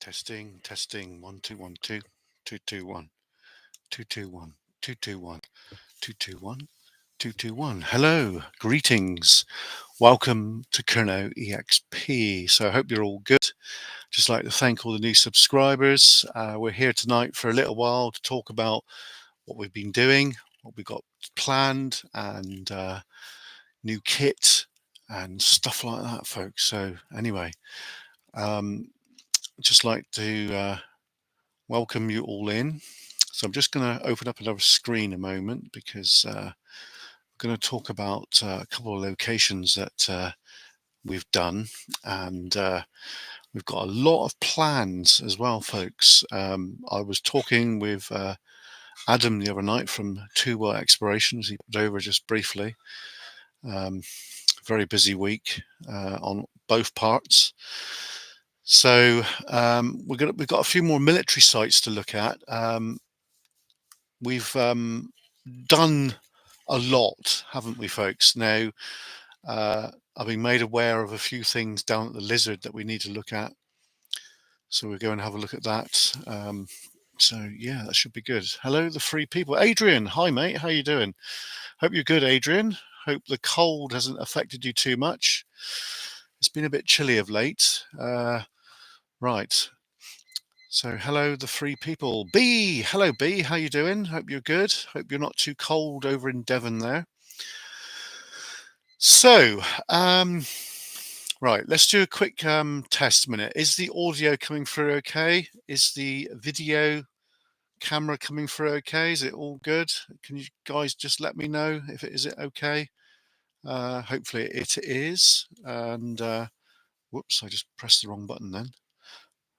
Testing, testing. 1, 2, 1, 2, 2, 2, 1, 2, 2, 1, 2, 2, 1, 2, 2, 1, 2, 2, 1. Hello, greetings. Welcome to Kernow Exp. So I hope you're all good. Just like to thank all the new subscribers. We're here tonight for a little while to talk about what we've been doing, what we've got planned, and new kit and stuff like that, folks. So anyway, just like to welcome you all in. So I'm just going to open up another screen a moment because we're going to talk about a couple of locations that we've done, and we've got a lot of plans as well, folks. I was talking with Adam the other night from Kernow Explorations. He put over just briefly. Very busy week on both parts. So we've got a few more military sites to look at. We've done a lot, haven't we, folks? Now, I've been made aware of a few things down at the Lizard that we need to look at. So we'll go and have a look at that. So yeah, that should be good. Hello, the three people. Adrian, hi mate, how you doing? Hope you're good, Adrian. Hope the cold hasn't affected you too much. It's been a bit chilly of late. Right. So hello, the three people. B, hello B, how you doing? Hope you're good. Hope you're not too cold over in Devon there. So, right, let's do a quick test minute. Is the audio coming through okay? Is the video camera coming through okay? Is it all good? Can you guys just let me know if it is okay? Hopefully it is. And whoops, I just pressed the wrong button then.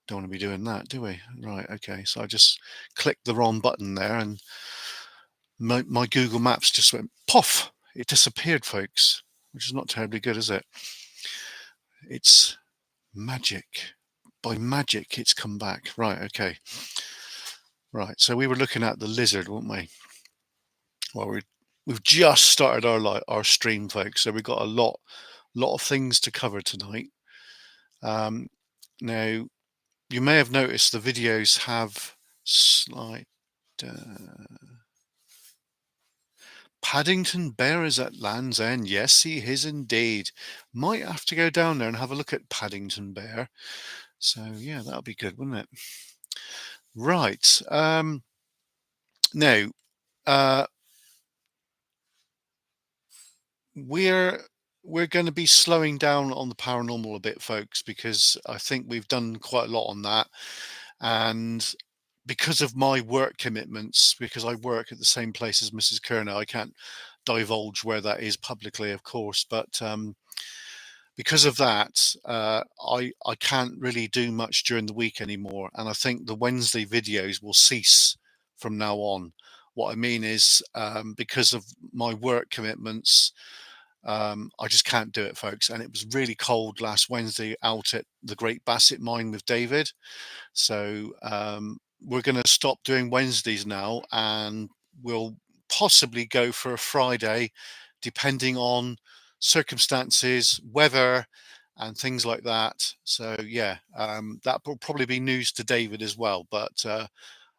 Don't want to be doing that, do we? Right, okay. So I just clicked the wrong button there and my Google Maps just went poof. It disappeared, folks, which is not terribly good, is it? It's magic. By magic, it's come back. Right, okay. Right, so we were looking at the Lizard, weren't we? Well, we've just started our stream, folks, so we've got a lot of things to cover tonight. Now, you may have noticed the videos have Paddington Bear is at Land's End. Yes, he is indeed. Might have to go down there and have a look at Paddington Bear. So yeah, that'll be good, wouldn't it? Right. Now, we're going to be slowing down on the paranormal a bit, folks, because I think we've done quite a lot on that, and because of my work commitments, because I work at the same place as Mrs. Kernow, I can't divulge where that is publicly, of course, but because of that, I can't really do much during the week anymore, and I think the Wednesday videos will cease from now on. What I mean is, because of my work commitments, I just can't do it, folks. And it was really cold last Wednesday out at the Great Basset Mine with David. So we're going to stop doing Wednesdays now, and we'll possibly go for a Friday, depending on circumstances, weather, and things like that. So yeah, that will probably be news to David as well. But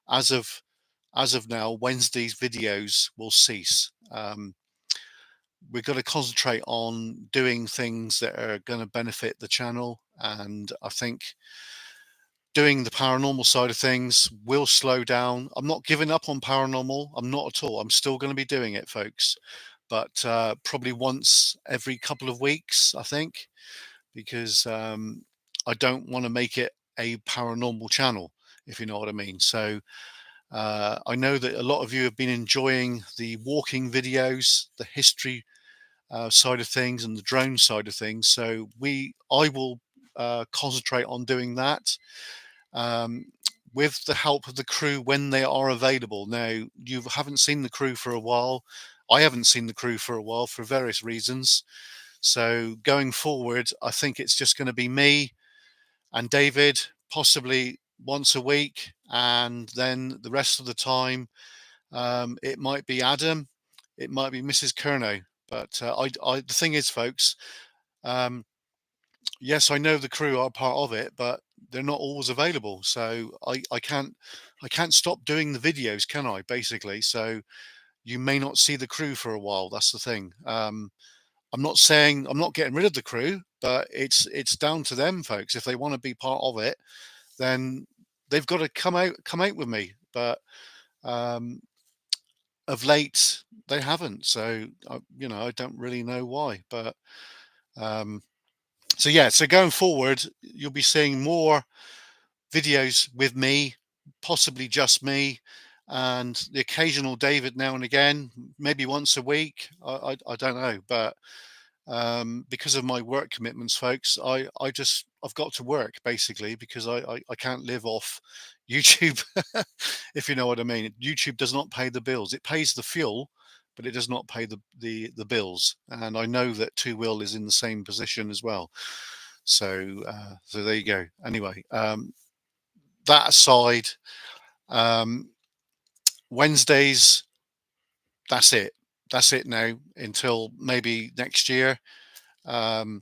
as of now, Wednesday's videos will cease. We've got to concentrate on doing things that are going to benefit the channel, and I think doing the paranormal side of things will slow down. I'm not giving up on paranormal. I'm not at all. I'm still going to be doing it, folks, but probably once every couple of weeks, I think, because I don't want to make it a paranormal channel, if you know what I mean. So I know that a lot of you have been enjoying the walking videos, the history side of things, and the drone side of things. So I will concentrate on doing that with the help of the crew when they are available. Now, you haven't seen the crew for a while. I haven't seen the crew for a while for various reasons. So going forward, I think it's just going to be me and David, possibly once a week, and then the rest of the time it might be Adam, it might be Mrs. Kernow. But the thing is, folks, yes, I know the crew are part of it, but they're not always available. So I can't stop doing the videos, can I? Basically, so you may not see the crew for a while. That's the thing. I'm not saying I'm not getting rid of the crew, but it's down to them, folks. If they want to be part of it, then they've got to come out with me. But um, of late, they haven't. So I don't really know why. But um, so yeah, so going forward, you'll be seeing more videos with me, possibly just me, and the occasional David now and again, maybe once a week. I don't know, but because of my work commitments, folks, I've got to work basically because I can't live off YouTube, if you know what I mean. YouTube does not pay the bills. It pays the fuel, but it does not pay the bills. And I know that Two Will is in the same position as well. So there you go. Anyway, that aside, um, Wednesdays, that's it. That's it now until maybe next year. Um,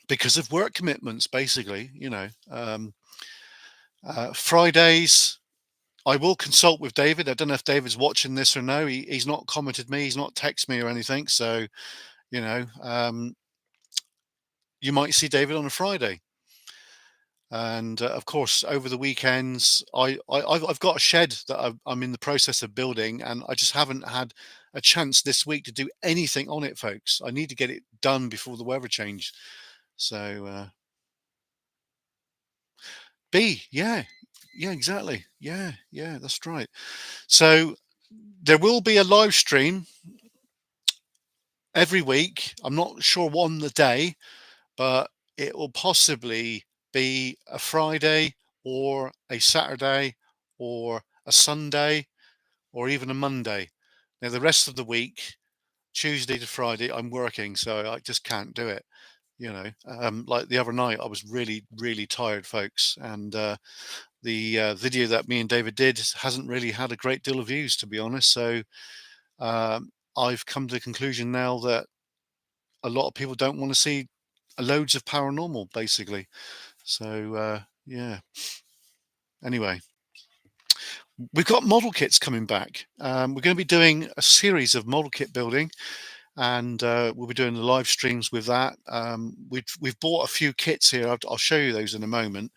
because of work commitments, basically. Fridays, I will consult with David. I don't know if David's watching this or no. He's not commented me. He's not texted me or anything. So, you know, um, you might see David on a Friday. And of course, over the weekends, I've got a shed that I'm in the process of building, and I just haven't had a chance this week to do anything on it, folks. I need to get it done before the weather change. So, yeah, yeah, exactly. Yeah, yeah, that's right. So there will be a live stream every week. I'm not sure on the day, but it will possibly be a Friday or a Saturday or a Sunday or even a Monday. Now, the rest of the week, Tuesday to Friday, I'm working, so I just can't do it. Like the other night, I was really, really tired, folks, and the video that me and David did hasn't really had a great deal of views, to be honest. So I've come to the conclusion now that a lot of people don't want to see loads of paranormal, basically. So yeah. Anyway, we've got model kits coming back. We're going to be doing a series of model kit building, and we'll be doing the live streams with that. We've bought a few kits here. I'll show you those in a moment.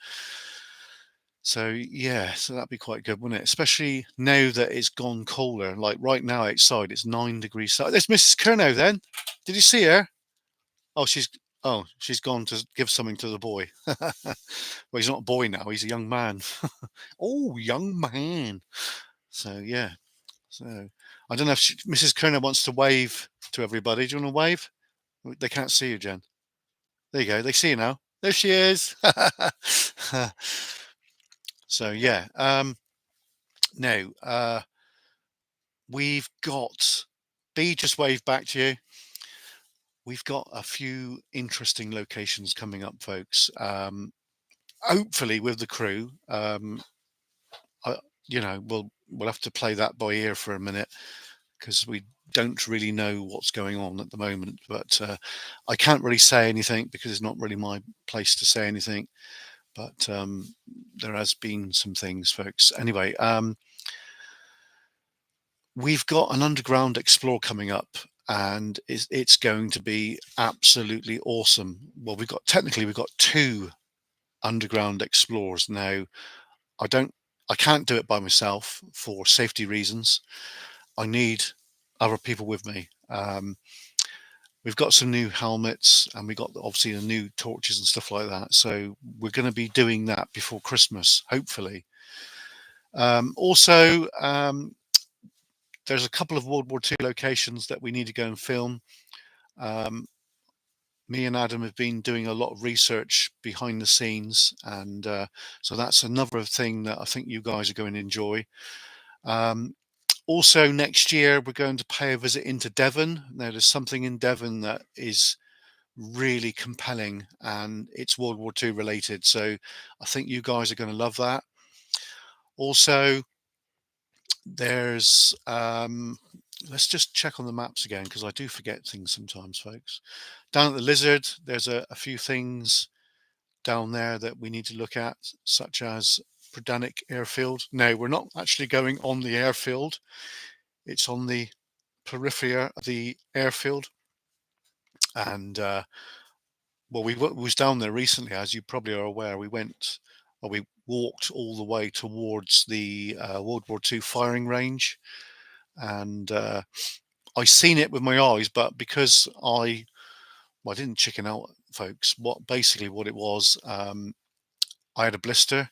So yeah, so that'd be quite good, wouldn't it? Especially now that it's gone colder. Like right now outside, it's 9 degrees. There's Mrs. Kernow. Then, did you see her? Oh, she's gone to give something to the boy. Well, he's not a boy now; he's a young man. Oh, young man. So yeah. So I don't know if Mrs. Kernow wants to wave to everybody. Do you want to wave? They can't see you, Jen. There you go. They see you now. There she is. So yeah. Now we've got B. Just wave back to you. We've got a few interesting locations coming up, folks. Hopefully with the crew. I, we'll have to play that by ear for a minute because we don't really know what's going on at the moment. But I can't really say anything because it's not really my place to say anything. But there has been some things, folks. Anyway, we've got an underground explore coming up, and it's going to be absolutely awesome. Well, we've got two underground explorers now. I don't, I can't do it by myself for safety reasons. I need other people with me. We've got some new helmets, and we got obviously the new torches and stuff like that. So we're going to be doing that before Christmas, hopefully. Also, there's a couple of World War II locations that we need to go and film. Um, Me and Adam have been doing a lot of research behind the scenes, and so that's another thing that I think you guys are going to enjoy. Um, Also, next year we're going to pay a visit into Devon. Now, there's something in Devon that is really compelling, and it's World War II related. So I think you guys are going to love that. Also, there's let's just check on the maps again because I do forget things sometimes, folks. Down at the Lizard, there's a few things down there that we need to look at, such as Bradanic Airfield. No, we're not actually going on the airfield. It's on the periphery of the airfield. And well, we was down there recently, as you probably are aware. We walked all the way towards the World War II firing range, and I seen it with my eyes, but because I didn't chicken out, folks. What it was, I had a blister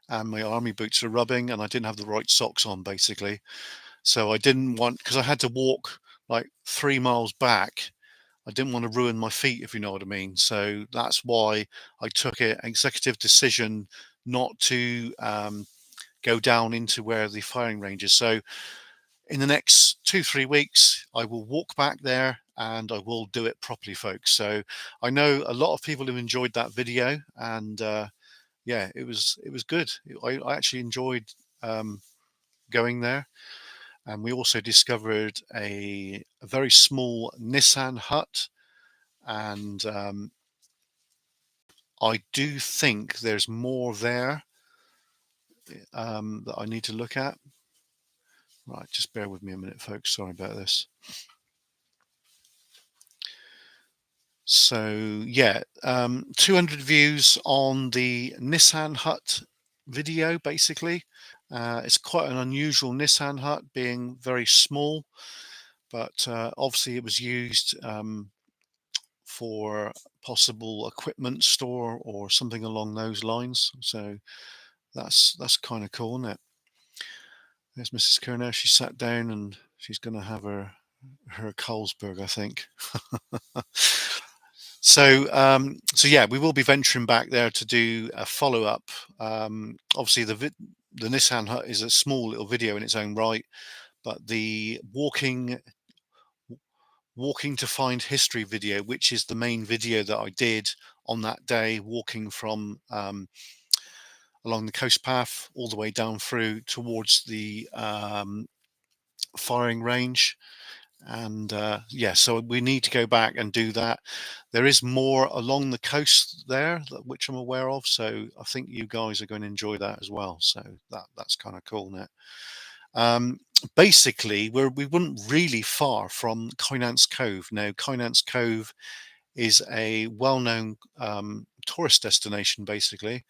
and my army boots were rubbing, and I didn't have the right socks on, basically. So I didn't want, because I had to walk like 3 miles back. I didn't want to ruin my feet, if you know what I mean. So that's why I took an executive decision not to go down into where the firing range is. So in the next 2-3 weeks, I will walk back there and I will do it properly, folks. So I know a lot of people have enjoyed that video, and yeah, it was good. I actually enjoyed um, going there, and we also discovered a very small Nissan hut, and I do think there's more there that I need to look at. Right, just bear with me a minute, folks. Sorry about this. So yeah, 200 views on the Nissan hut video, basically. It's quite an unusual Nissan hut, being very small, but obviously it was used for possible equipment store or something along those lines. So that's kind of cool, isn't it? There's Mrs. Kernow. She sat down and she's going to have her Carlsberg, I think. So yeah, we will be venturing back there to do a follow up. Obviously, the Nissan hut is a small little video in its own right, but the walking to find history video, which is the main video that I did on that day, walking from along the coast path all the way down through towards the firing range. And yeah, so we need to go back and do that. There is more along the coast there, which I'm aware of, so I think you guys are going to enjoy that as well. So that's kind of cool, isn't it? Basically, we weren't really far from Kynance Cove. Now, Kynance Cove is a well-known tourist destination, basically,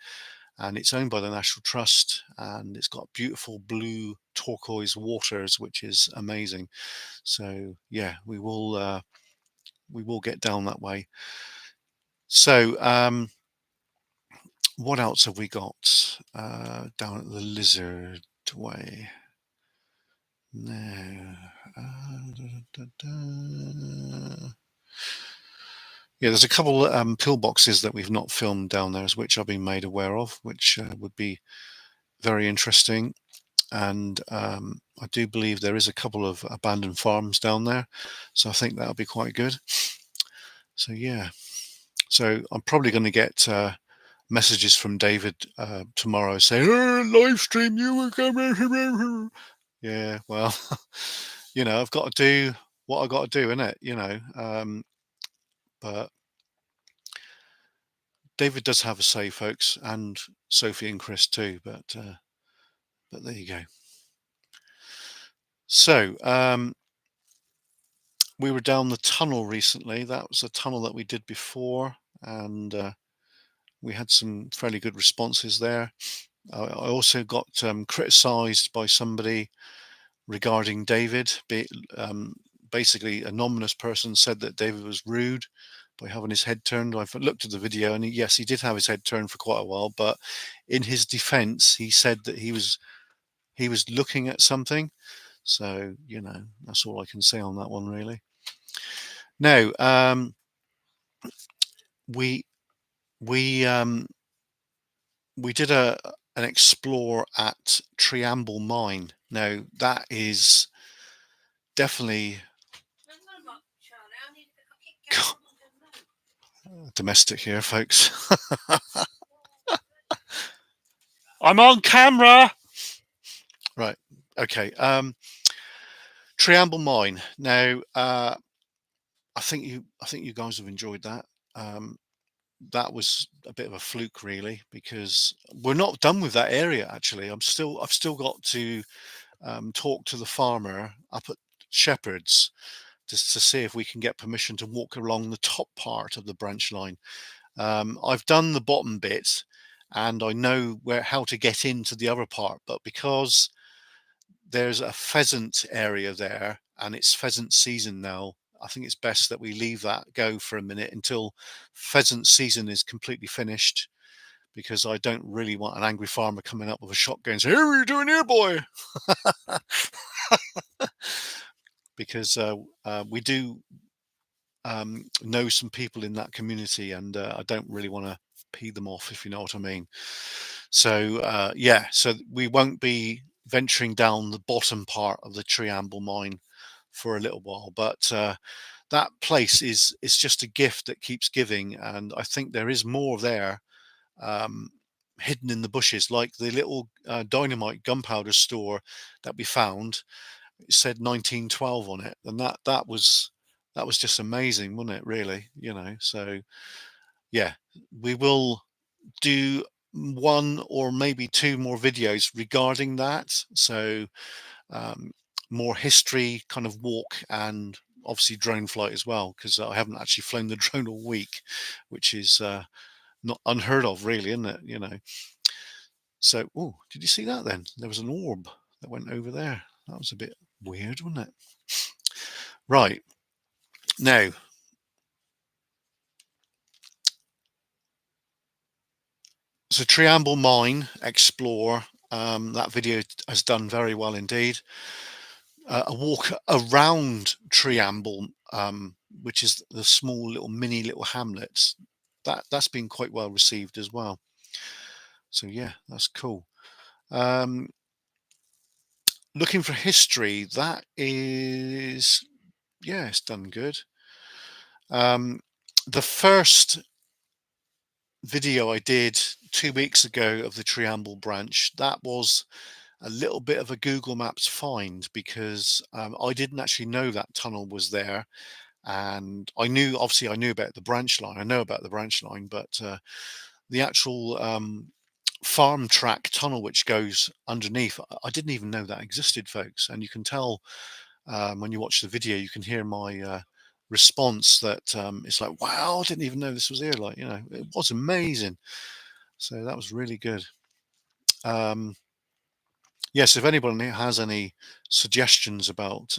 and it's owned by the National Trust, and it's got beautiful blue turquoise waters, which is amazing. So yeah, we will get down that way. So what else have we got down at the Lizard Way? No. Yeah, there's a couple pillboxes that we've not filmed down there, which I've been made aware of, which would be very interesting. And I do believe there is a couple of abandoned farms down there, so I think that'll be quite good. So yeah, so I'm probably going to get messages from David tomorrow saying, live stream, you were coming. Yeah, well, I've got to do what I got to do, innit? But David does have a say, folks, and Sophie and Chris too. But there you go. So we were down the tunnel recently. That was a tunnel that we did before, and we had some fairly good responses there. I also got criticised by somebody regarding David. Basically, an anonymous person said that David was rude by having his head turned. I've looked at the video, and yes, he did have his head turned for quite a while. But in his defence, he said that he was looking at something. So that's all I can say on that one, really. Now, we did an explore at Triamble Mine. Now that is definitely domestic here, folks. I'm on camera. Right. Okay. Triamble Mine. Now, I think you guys have enjoyed that. that was a bit of a fluke, really, because we're not done with that area. Actually, I've still got to talk to the farmer up at Shepherd's just to see if we can get permission to walk along the top part of the branch line. I've done the bottom bit, and I know where how to get into the other part, but because there's a pheasant area there and it's pheasant season now, I think it's best that we leave that go for a minute until pheasant season is completely finished, because I don't really want an angry farmer coming up with a shotgun and saying, "Hey, what are you doing here, boy?" Because we do know some people in that community, and I don't really want to pee them off, if you know what I mean. So yeah, so we won't be venturing down the bottom part of the Triamble mine for a little while, but that place is just a gift that keeps giving, and I think there is more there, um, hidden in the bushes, like the little dynamite gunpowder store that we found. It said 1912 on it, and that was just amazing, wasn't it? Really, So yeah, we will do one or maybe two more videos regarding that. So um, more history kind of walk, and obviously drone flight as well, because I haven't actually flown the drone all week, which is not unheard of, really, isn't it? So, oh, did you see that then? There was an orb that went over there. That was a bit weird, wasn't it? Right. Now, so Triamble Mine Explore, that video has done very well indeed. A walk around Triamble, which is the small little mini little hamlets, that's been quite well received as well. So yeah, that's cool. Um, Looking for history, that is, yeah, it's done good. Um, the first video I did 2 weeks ago of the Triamble branch, that was a little bit of a Google Maps find, because I didn't actually know that tunnel was there. And obviously I knew about the branch line. I know about the branch line, but the actual farm track tunnel which goes underneath, I didn't even know that existed, folks. And you can tell when you watch the video, you can hear my response that it's like, wow, I didn't even know this was here. Like, it was amazing. So that was really good. Yes, if anybody has any suggestions about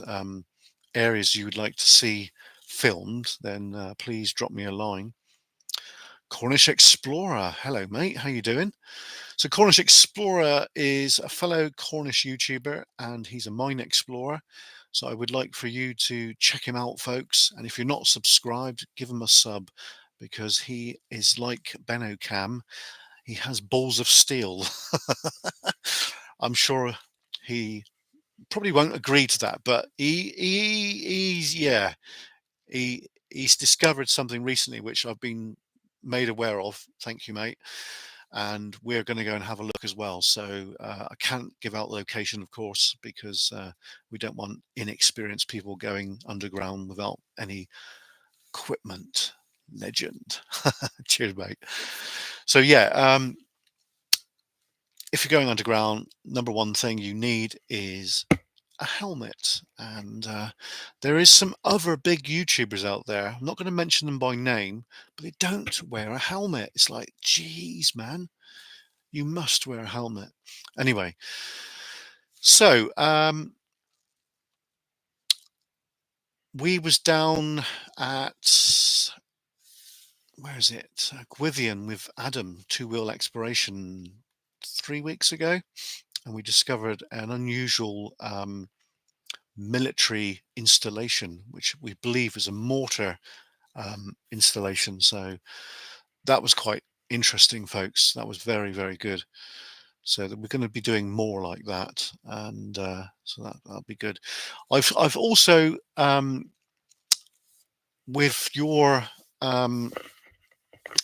areas you would like to see filmed, then please drop me a line. Cornish Explorer, hello mate, how you doing? So Cornish Explorer is a fellow Cornish YouTuber, and he's a mine explorer. So I would like for you to check him out, folks. And if you're not subscribed, give him a sub, because he is like Benocam. He has balls of steel. I'm sure he probably won't agree to that, but he's yeah, he's discovered something recently which I've been made aware of. Thank you, mate. And we're going to go and have a look as well. So I can't give out the location, of course, because we don't want inexperienced people going underground without any equipment. Legend. Cheers, mate. So yeah, if you're going underground, number one thing you need is a helmet. And there is some other big YouTubers out there. I'm not going to mention them by name, but they don't wear a helmet. It's like, geez, man, you must wear a helmet. Anyway, so we was down at, where is it? Gwythian with Adam, two-wheel exploration 3 weeks ago, and we discovered an unusual military installation, which we believe is a mortar installation. So that was quite interesting, folks. That was very, very good. So that we're going to be doing more like that, and so that'll be good. I've also with your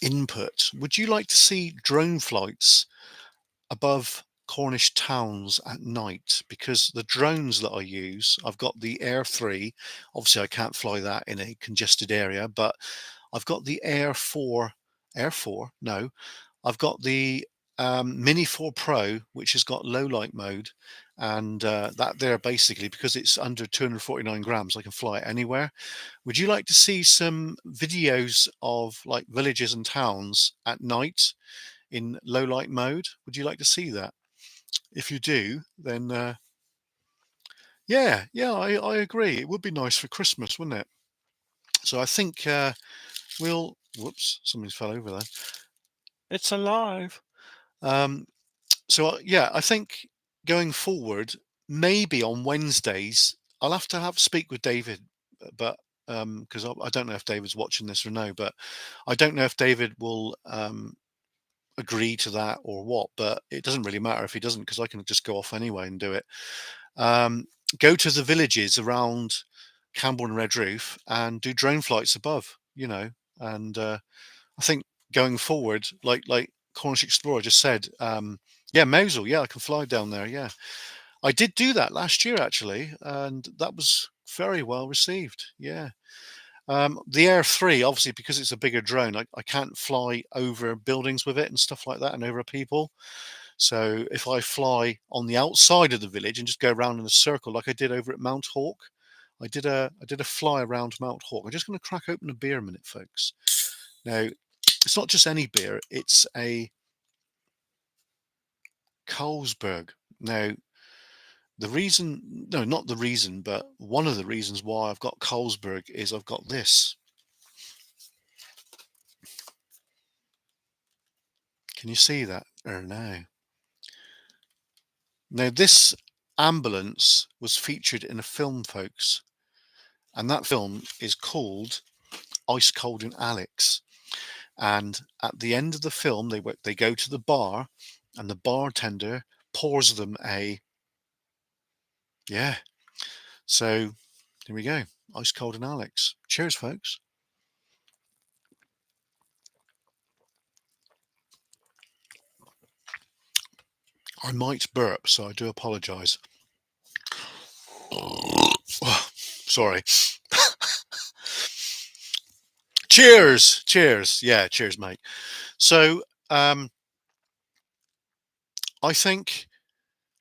input, would you like to see drone flights above Cornish towns at night? Because the drones that I use, I've got the Air 3. Obviously, I can't fly that in a congested area, but I've got the Air 4 Air 4? No. I've got the Mini 4 Pro, which has got low light mode, and that there basically because it's under 249 grams, I can fly it anywhere. Would you like to see some videos of like villages and towns at night in low light mode? Would you like to see that? If you do, then yeah, yeah, I agree. It would be nice for Christmas, wouldn't it? So I think we'll. Whoops, something fell over there. It's alive. Um, so yeah, I think going forward, maybe on Wednesdays, I'll have to speak with David, but because I don't know if David's watching this or no, but I don't know if David will agree to that or what. But it doesn't really matter if he doesn't, because I can just go off anyway and do it. Um, go to the villages around Camborne and Redroof and do drone flights above, and I think going forward, like Cornish Explorer just said, yeah, Mosul, yeah, I can fly down there. Yeah, I did do that last year actually, and that was very well received. Yeah, the Air 3, obviously, because it's a bigger drone, I can't fly over buildings with it and stuff like that, and over people. So if I fly on the outside of the village and just go around in a circle like I did over at Mount Hawk, I did a fly around Mount Hawk. I'm just going to crack open a beer a minute, folks. Now, it's not just any beer; it's a Carlsberg. Now, the reason, no, not the reason, but one of the reasons why I've got Carlsberg is I've got this. Can you see that? Or no? Now, this ambulance was featured in a film, folks, and that film is called Ice Cold in Alex. And at the end of the film, they go to the bar, and the bartender pours them a yeah. So here we go, Ice Cold in Alex. Cheers, folks. I might burp, so I do apologise. Sorry. Cheers, cheers. Yeah, cheers, mate. So I think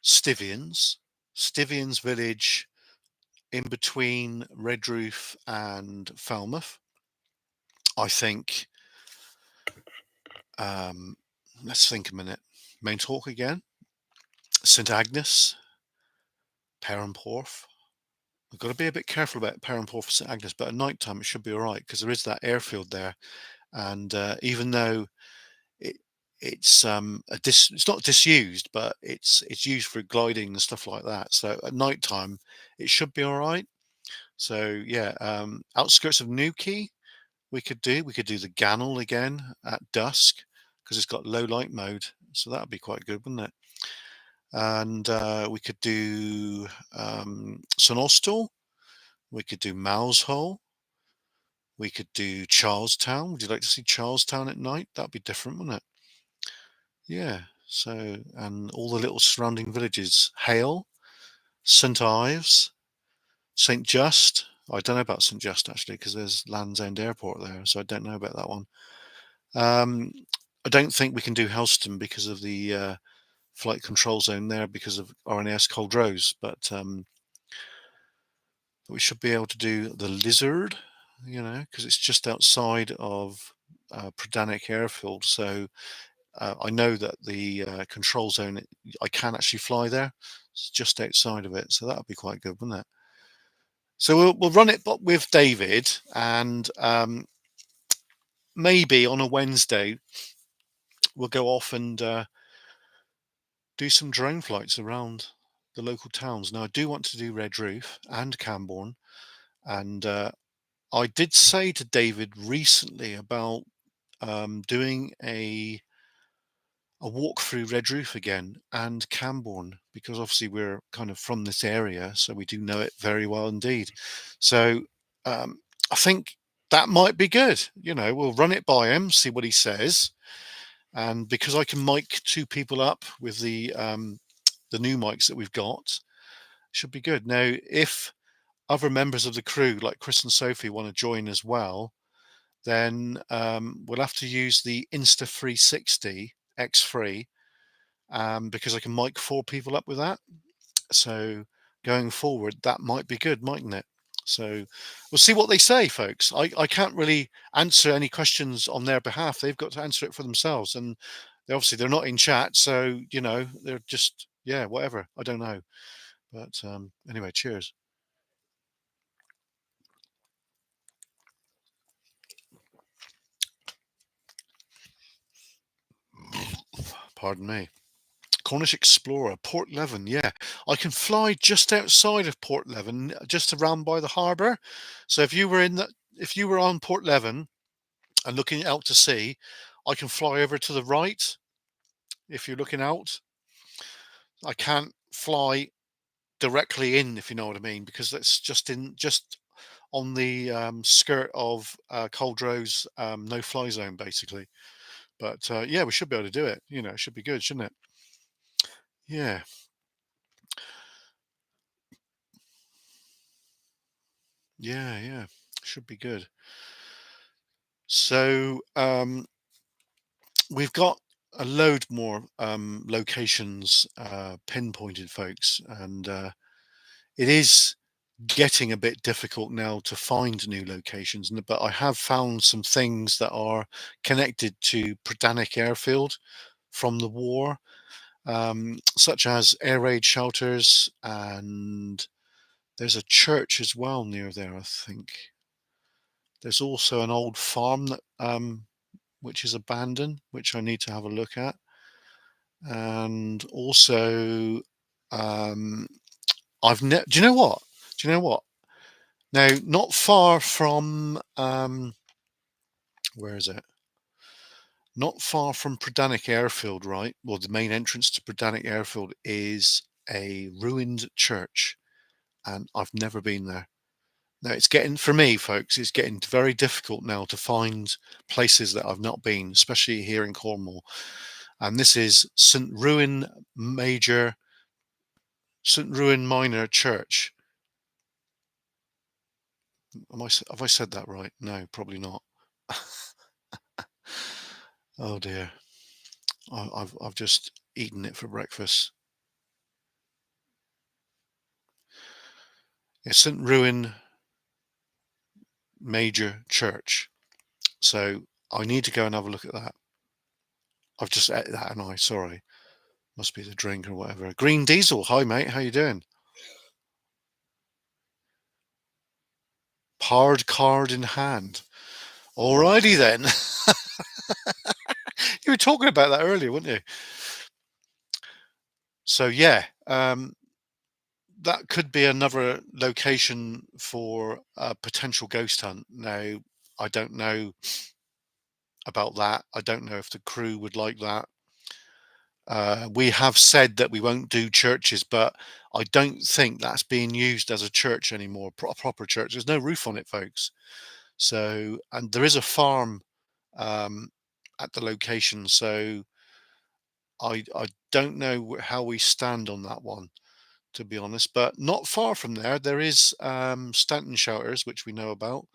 Stivians Village, in between Redroof and Falmouth. I think. Let's think a minute. Main Talk again. St Agnes, Perranporth. We've got to be a bit careful about Perranporth for St Agnes, but at night time it should be all right because there is that airfield there, and even though it it's not disused, but it's used for gliding and stuff like that. So at night time it should be all right. So yeah, outskirts of Newquay we could do the Gannel again at dusk because it's got low light mode, so that would be quite good, wouldn't it? And we could do St Austell, we could do Mousehole, we could do Charlestown. Would you like to see Charlestown at night? That'd be different, wouldn't it? Yeah. So, and all the little surrounding villages: Hale, St Ives, St Just. I don't know about St Just actually because there's Land's End Airport there, so I don't know about that one. Um, I don't think we can do Helston because of the flight control zone there because of RNAS Culdrose, but we should be able to do the Lizard, because it's just outside of Pradanic Airfield. So I know that the control zone, I can actually fly there. It's just outside of it, so that would be quite good, wouldn't it? So we'll run it with David, and maybe on a Wednesday we'll go off and do some drone flights around the local towns. Now I do want to do Redroof and Camborne, and I did say to David recently about doing a walk through Redroof again and Camborne because obviously we're kind of from this area, so we do know it very well indeed. So I think that might be good. We'll run it by him, see what he says, and because I can mic two people up with the new mics that we've got, should be good. Now, if other members of the crew like Chris and Sophie want to join as well, then we'll have to use the Insta360 X3 because I can mic 4 people up with that. So going forward, that might be good, mightn't it? So we'll see what they say, folks. I can't really answer any questions on their behalf. They've got to answer it for themselves. And they're not in chat. So, they're just, yeah, whatever. I don't know. But anyway, cheers. Pardon me. Cornish Explorer, Port Leven. Yeah, I can fly just outside of Port Leven, just around by the harbour. So if you were on Port Leven and looking out to sea, I can fly over to the right. If you're looking out, I can't fly directly in, if you know what I mean, because that's just on the skirt of Coldrow's no-fly zone, basically. But yeah, we should be able to do it. It should be good, shouldn't it? Yeah, yeah, should be good. So we've got a load more locations pinpointed, folks, and it is getting a bit difficult now to find new locations. But I have found some things that are connected to Pradanik Airfield from the war, such as air raid shelters, and there's a church as well near there, I think. There's also an old farm that which is abandoned, which I need to have a look at. And also, um, do you know what? Do you know what? Now, not far from, where is it? Not far from Pradanik Airfield, right? Well, the main entrance to Pradanik Airfield is a ruined church, and I've never been there. Now, it's getting, for me, folks, it's getting very difficult now to find places that I've not been, especially here in Cornwall. And this is St. Ruin Minor Church. Have I said that right? No, probably not. Oh dear. I've just eaten it for breakfast. It's St. Ruin Major Church. So I need to go and have a look at that. I've just ate that and sorry. Must be the drink or whatever. Green Diesel. Hi mate, how you doing? Pard card in hand. Alrighty then. You were talking about that earlier, weren't you? So yeah, that could be another location for a potential ghost hunt. Now, I don't know about that. I don't know if the crew would like that. We have said that we won't do churches, but I don't think that's being used as a church anymore, a proper church. There's no roof on it, folks. So, and there is a farm um, at the location. So I don't know how we stand on that one, to be honest. But not far from there is Stanton shelters, which we know about.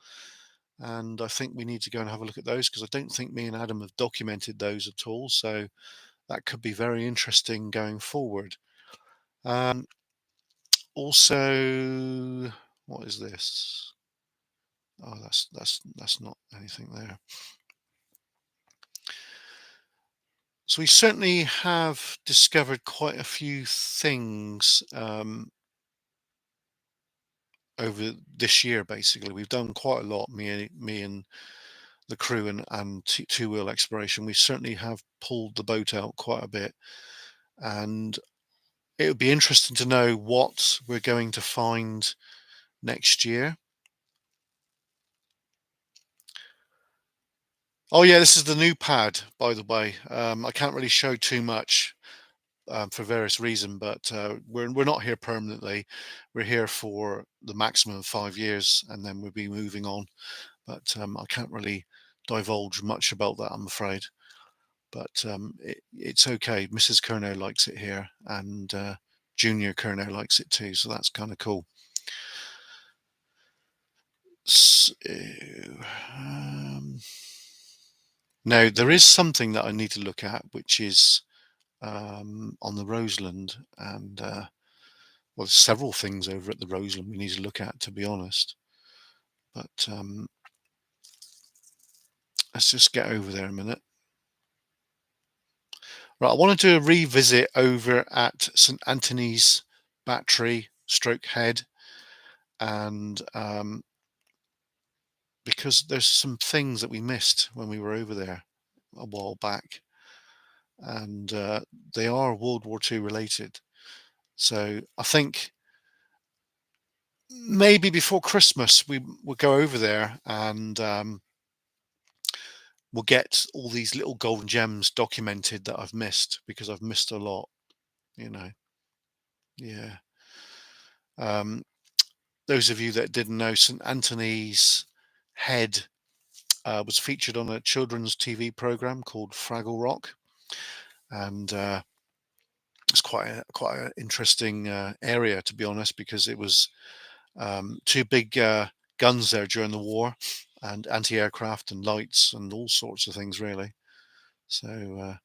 And I think we need to go and have a look at those because I don't think me and Adam have documented those at all. So that could be very interesting going forward. Also, what is this? Oh, that's not anything there. So we certainly have discovered quite a few things over this year. Basically, we've done quite a lot. Me and the crew and two-wheel exploration. We certainly have pulled the boat out quite a bit, and it would be interesting to know what we're going to find next year. Oh yeah, this is the new pad, by the way. I can't really show too much for various reasons, but we're not here permanently. We're here for the maximum of 5 years, and then we'll be moving on. But I can't really divulge much about that, I'm afraid. But it's okay. Mrs. Kernow likes it here, and Junior Kernow likes it too, so that's kind of cool. So, Now, there is something that I need to look at, which is on the Roseland, and well, there's several things over at the Roseland we need to look at, to be honest. But let's just get over there a minute. Right, I want to do a revisit over at St Anthony's Battery Stroke Head, and because there's some things that we missed when we were over there a while back, and they are World War II related. So I think maybe before Christmas we will go over there, and we'll get all these little golden gems documented that I've missed, because I've missed a lot, you know. Yeah. Um, those of you that didn't know, St Anthony's Head was featured on a children's TV program called Fraggle Rock, and it's quite an interesting area, to be honest, because it was two big guns there during the war, and anti-aircraft and lights and all sorts of things, really. So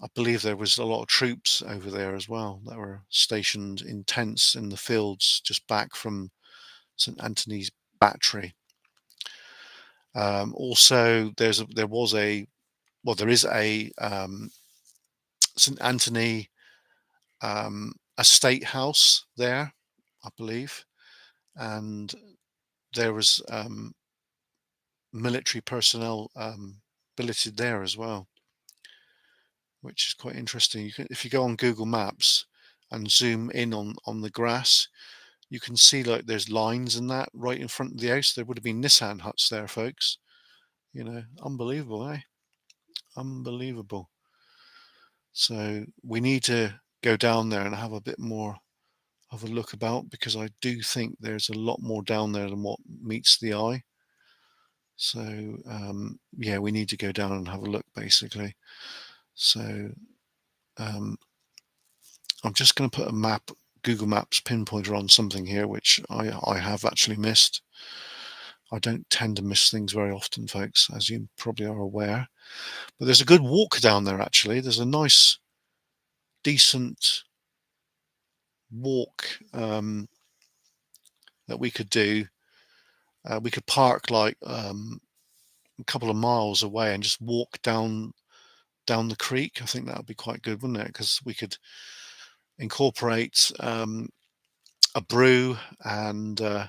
I believe there was a lot of troops over there as well that were stationed in tents in the fields just back from St Anthony's Battery. Also, there is a St Anthony estate house there, I believe, and there was military personnel billeted there as well, which is quite interesting. If you go on Google Maps and zoom in on the grass, you can see like there's lines and that right in front of the house. There would have been Nissan huts there, folks. You know, unbelievable, eh? Unbelievable. So we need to go down there and have a bit more of a look about, because I do think there's a lot more down there than what meets the eye. So yeah, we need to go down and have a look, basically. So I'm just going to put a Google Maps pinpointer on something here, which I have actually missed. I don't tend to miss things very often, folks, as you probably are aware. But there's a good walk down there, actually. There's a nice, decent walk that we could do. We could park like a couple of miles away and just walk down the creek. I think that would be quite good, wouldn't it? Because we could incorporate a brew, and yeah,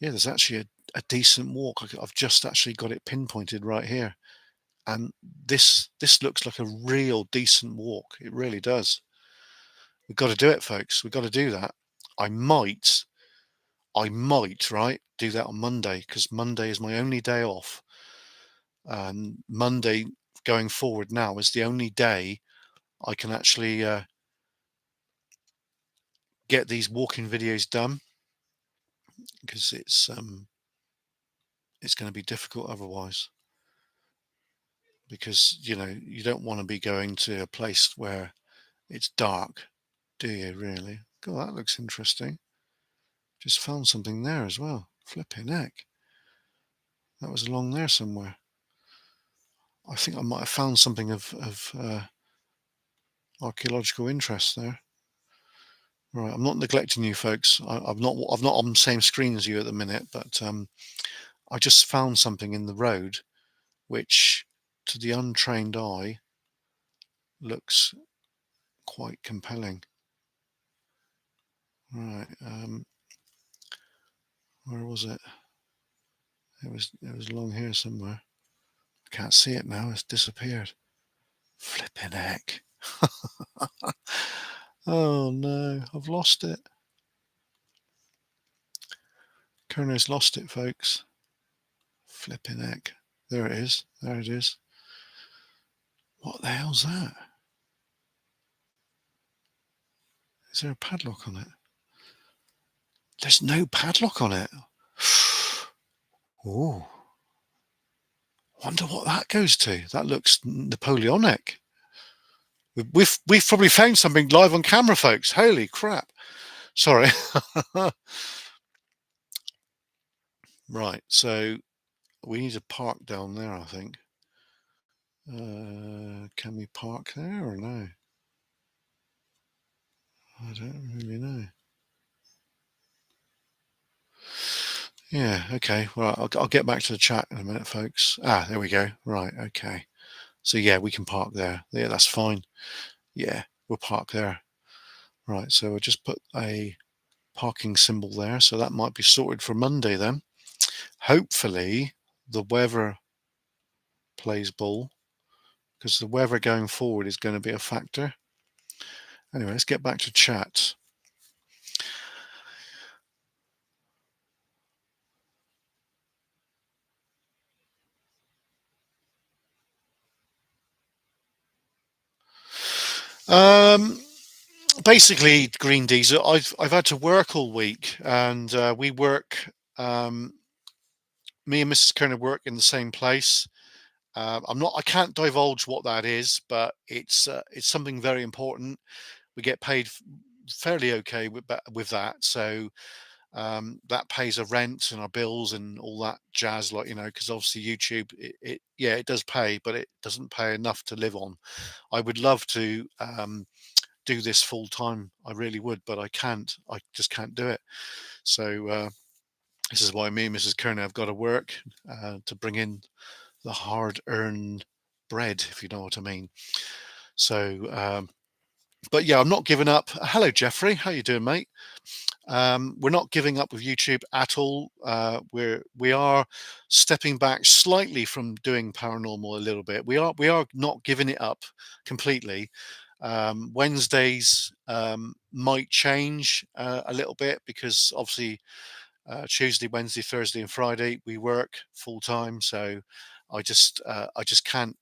there's actually a decent walk. I've just actually got it pinpointed right here, and this looks like a real decent walk. It really does. We've got to do it, folks. We've got to do that. I might right do that on Monday, because Monday is my only day off, and Monday going forward now is the only day I can actually get these walking videos done, because it's going to be difficult otherwise, because you don't want to be going to a place where it's dark, do you really? God, that looks interesting. Just found something there as well. Flipping heck, that was along there somewhere. I think I might have found something of archaeological interest there. Right, I'm not neglecting you, folks. I'm not on the same screen as you at the minute, but I just found something in the road which, to the untrained eye, looks quite compelling. Right, where was it? It was along here somewhere. I can't see it now. It's disappeared. Flipping heck. Oh no, I've lost it. Kernow's lost it, folks. Flipping heck. There it is. There it is. What the hell's that? Is there a padlock on it? There's no padlock on it. Oh, wonder what that goes to. That looks Napoleonic. We've probably found something live on camera, folks. Holy crap. Sorry. Right, so we need to park down there, I think. Can we park there or no? I don't really know. Yeah, okay. Well, I'll get back to the chat in a minute, folks. There we go. Right, okay. So yeah, we can park there. Yeah, that's fine. Yeah, we'll park there. Right, so we'll just put a parking symbol there. So that might be sorted for Monday then. Hopefully the weather plays ball, because the weather going forward is going to be a factor. Anyway, let's get back to chat. Um, Basically, Green Diesel. I've had to work all week, and we work. Me and Mrs. Kerner work in the same place. I'm not. I can't divulge what that is, but it's something very important. We get paid fairly okay with that, so that pays a rent and our bills and all that jazz. Like, because obviously YouTube, yeah, it does pay, but it doesn't pay enough to live on. I would love to do this full time. I really would, but I can't. I just can't do it. So this is why me and Mrs. Kerner have got to work to bring in the hard-earned bread, if you know what I mean. So, but yeah, I'm not giving up. Hello, Jeffrey. How you doing, mate? We're not giving up with YouTube at all. We are stepping back slightly from doing paranormal a little bit. We are not giving it up completely. Wednesdays might change a little bit, because obviously Tuesday, Wednesday, Thursday, and Friday we work full time. So I just can't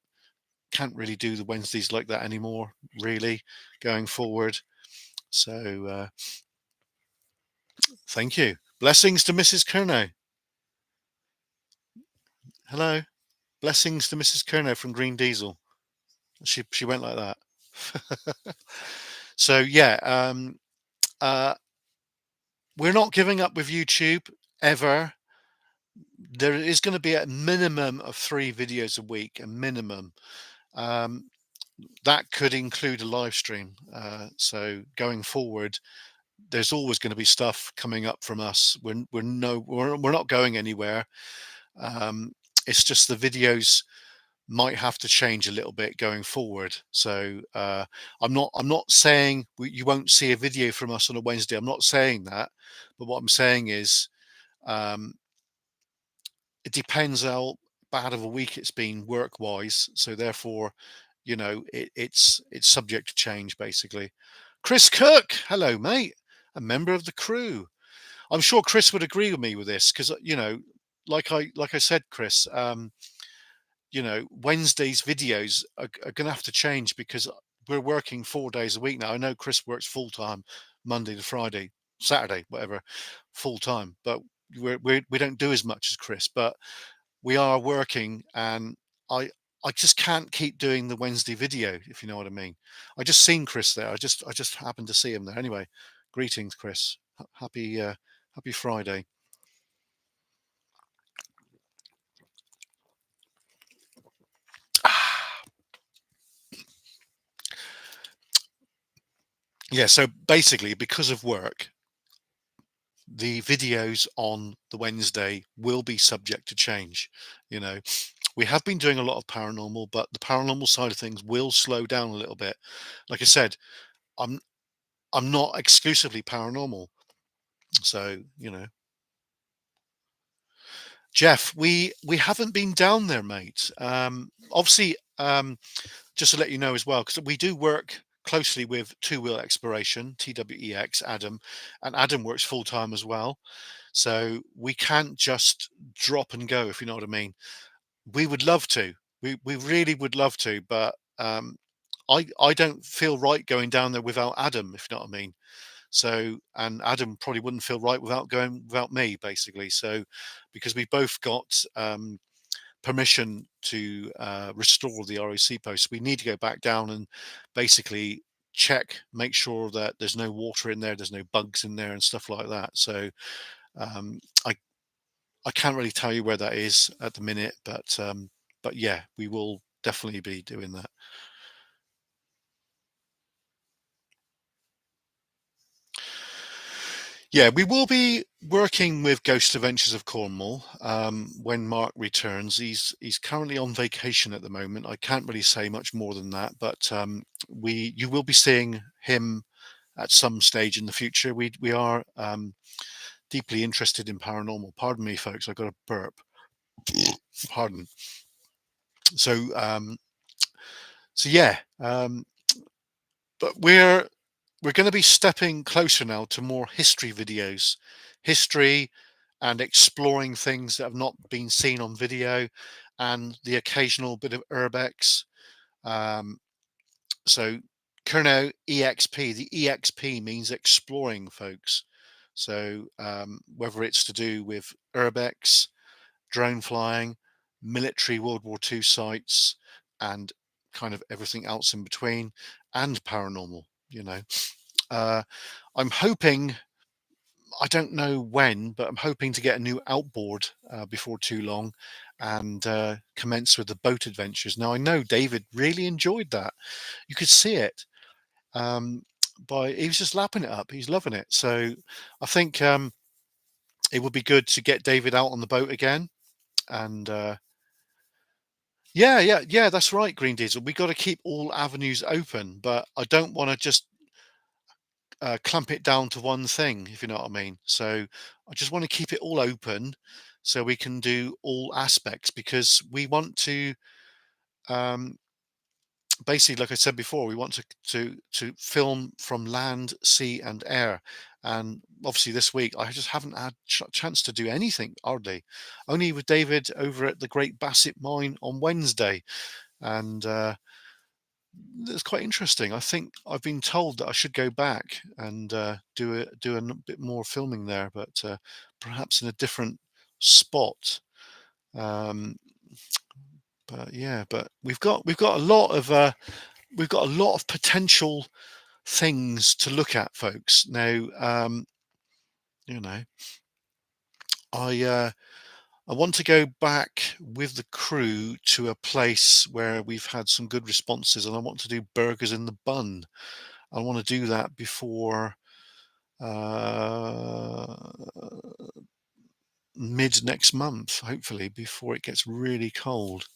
really do the Wednesdays like that anymore, really, going forward. So thank you. Blessings to Mrs. Kernow. Hello. Blessings to Mrs. Kernow from Green Diesel. She went like that. So yeah, uh, we're not giving up with YouTube ever. There is going to be a minimum of 3 videos a week, a minimum. Um, that could include a live stream. So going forward, there's always going to be stuff coming up from us. We're not going anywhere. Um, it's just the videos might have to change a little bit going forward. So I'm not saying you won't see a video from us on a Wednesday. I'm not saying that, but what I'm saying is um, it depends how bad of a week it's been work wise. So therefore, it's subject to change, basically. Chris Cook, hello, mate, a member of the crew. I'm sure Chris would agree with me with this, because like I said, Chris, Wednesday's videos are going to have to change, because we're working 4 days a week now. I know Chris works full time, Monday to Friday, Saturday, whatever, full time, but we don't do as much as Chris, but we are working, and I just can't keep doing the Wednesday video, if you know what I mean. I just seen Chris there. I just happened to see him there. Anyway, greetings, Chris. Happy Friday. Yeah, so basically, because of work, the videos on the Wednesday will be subject to change. You know, we have been doing a lot of paranormal, but the paranormal side of things will slow down a little bit. Like I said, I'm I'm not exclusively paranormal. So, Jeff, we haven't been down there, mate. Obviously, just to let you know as well, because we do work closely with Two Wheel Exploration, TWEX, Adam, and Adam works full time as well. So we can't just drop and go, if you know what I mean. We would love to. We really would love to, but I don't feel right going down there without Adam, if you know what I mean. So, and Adam probably wouldn't feel right without going without me, basically. So, because we both got permission to restore the ROC post, we need to go back down and basically check, make sure that there's no water in there, there's no bugs in there, and stuff like that. So, um, I can't really tell you where that is at the minute, but yeah, we will definitely be doing that. Yeah, we will be working with Ghost Adventures of Cornwall when Mark returns. He's currently on vacation at the moment. I can't really say much more than that, but we you will be seeing him at some stage in the future. We are deeply interested in paranormal. Pardon me, folks. I got a burp. Pardon. So yeah, but we're going to be stepping closer now to more history videos, history, and exploring things that have not been seen on video, and the occasional bit of urbex. Um, so Kernow Exp. The Exp means exploring, folks. So whether it's to do with urbex, drone flying, military World War II sites, and kind of everything else in between, and paranormal. You know, uh, I'm hoping, I don't know when, but I'm hoping to get a new outboard before too long and commence with the boat adventures. Now, I know David really enjoyed that. You could see it. Um, he was just lapping it up. He's loving it. So I think it would be good to get David out on the boat again. And yeah, that's right, Green Diesel. We got to keep all avenues open, but I don't want to just clamp it down to one thing, if you know what I mean. So I just want to keep it all open so we can do all aspects, because we want to um, basically, like I said before, we want to film from land, sea, and air. And obviously, this week I just haven't had chance to do anything hardly. Only with David over at the Great Basset Mine on Wednesday, and it's quite interesting. I think I've been told that I should go back and do a bit more filming there, but perhaps in a different spot. Um, but yeah, but we've got a lot of potential things to look at, folks. Now, you know, I uh, I want to go back with the crew to a place where we've had some good responses, and I want to do burgers in the bun. I want to do that before uh, mid next month, hopefully, before it gets really cold.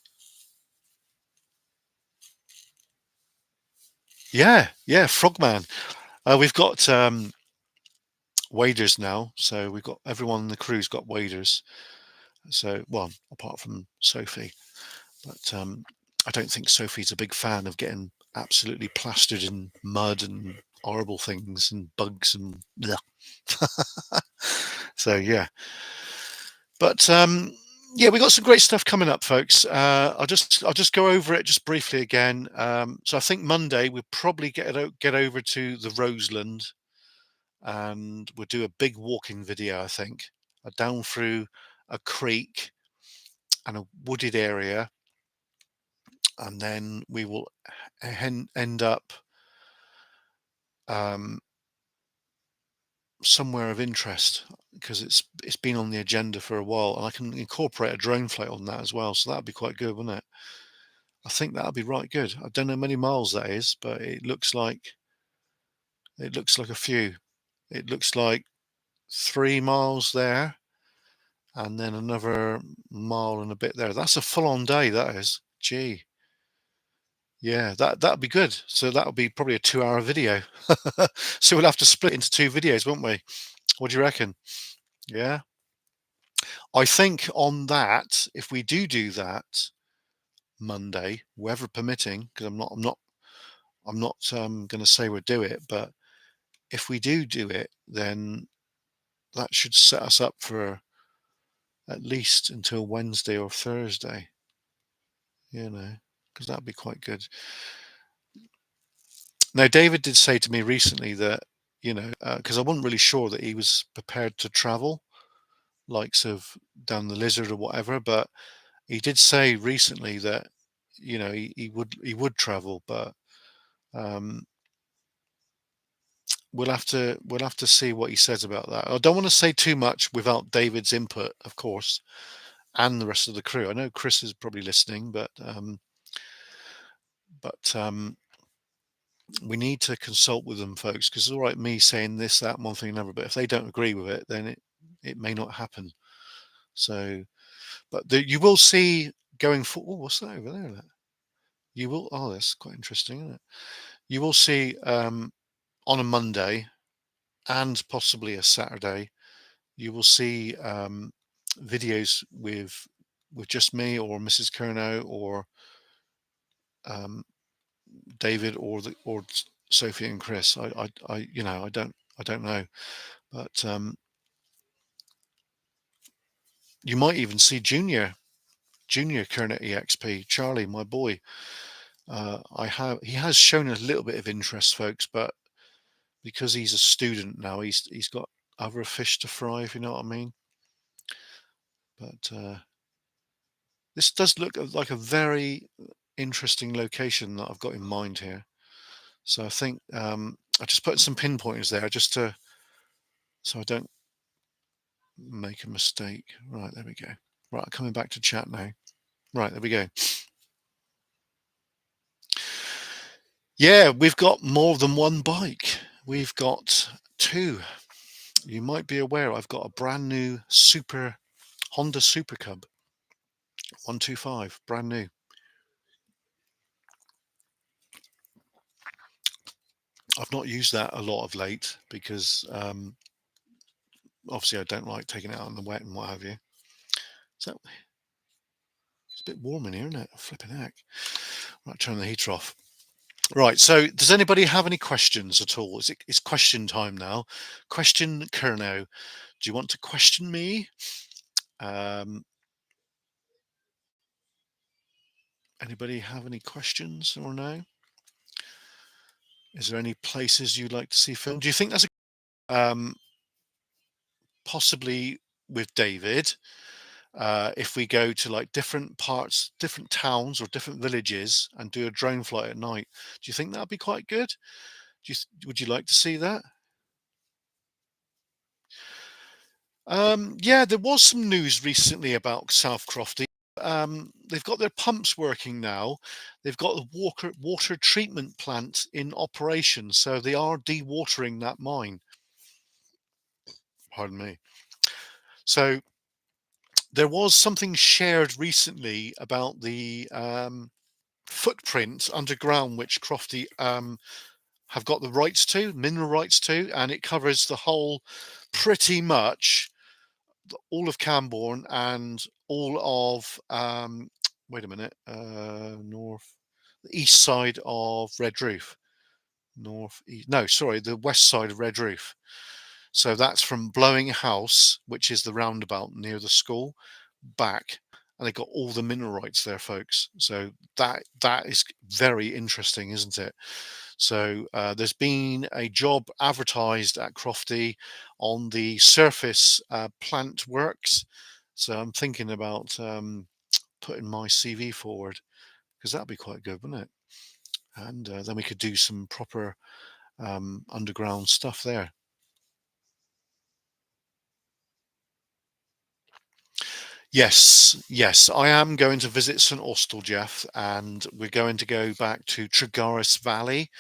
Yeah, Frogman. We've got waders now, so we've got everyone in the crew's got waders. So, well, apart from Sophie, but I don't think Sophie's a big fan of getting absolutely plastered in mud and horrible things and bugs and so yeah. But yeah, we got some great stuff coming up, folks. I'll just go over it just briefly again. So I think Monday we'll probably get over to the Roseland, and we'll do a big walking video. I think down through a creek and a wooded area, and then we will end up um, somewhere of interest, because it's been on the agenda for a while, and I can incorporate a drone flight on that as well. So that'd be quite good, wouldn't it? I think that'll be right good. I don't know how many miles that is, but it looks like a few. It looks like 3 miles there, and then another mile and a bit there. That's a full-on day. That is. Gee, yeah, that'd be good. So that'll be probably a 2-hour video. So we'll have to split into two videos, won't we? What do you reckon? Yeah, I think on that, if we do that Monday, weather permitting, because I'm not going to say we'll do it, but if we do it, then that should set us up for at least until Wednesday or Thursday, because that'd be quite good. Now, David did say to me recently that, because I wasn't really sure that he was prepared to travel, likes of down the Lizard or whatever, but he did say recently that, he would travel, but um, we'll have to see what he says about that. I don't want to say too much without David's input, of course, and the rest of the crew. I know Chris is probably listening, but But we need to consult with them, folks, because it's all right me saying this, that, one thing, another. But if they don't agree with it, then it may not happen. So, but you will see going forward. Oh, what's that over there? You will. Oh, that's quite interesting, isn't it? You will see on a Monday and possibly a Saturday. You will see videos with just me or Mrs. Kernow or um, David or Sophie and Chris. I don't know, but you might even see Junior Kernow Exp Charlie, my boy. He has shown a little bit of interest, folks, but because he's a student now, he's got other fish to fry, if you know what I mean. But this does look like a very interesting location that I've got in mind here. So I think I just put some pinpointers there just so I don't make a mistake. Right, there we go. Right, coming back to chat now. Right, there we go. Yeah, we've got more than one bike. We've got two. You might be aware I've got a brand new Honda Super Cub 125, brand new. I've not used that a lot of late because obviously I don't like taking it out in the wet and what have you. So it's a bit warm in here, isn't it? Flipping heck. Right, turn the heater off. Right, so does anybody have any questions at all? It's question time now. Question Kernow. Do you want to question me? Anybody have any questions or no? Is there any places you'd like to see filmed? Do you think that's possibly with David? If we go to like different parts, different towns or different villages and do a drone flight at night, do you think that'd be quite good? Would you like to see that? Yeah, there was some news recently about South Crofty. They've got their pumps working now. They've got the water treatment plant in operation, so they are dewatering that mine. Pardon me. So there was something shared recently about the footprint underground, which Crofty have got the rights to, mineral rights to, and it covers the whole, pretty much all of Camborne and all of wait a minute, the east side of Red Roof, north east, no, sorry, the west side of Red Roof. So that's from Blowing House, which is the roundabout near the school, back, and they got all the mineral rights there, folks. So that is very interesting, isn't it? So there's been a job advertised at Crofty on the surface plant works. So I'm thinking about putting my CV forward because that'd be quite good, wouldn't it? And then we could do some proper underground stuff there. Yes, yes, I am going to visit St Austell, Jeff, and we're going to go back to Tregaris Valley,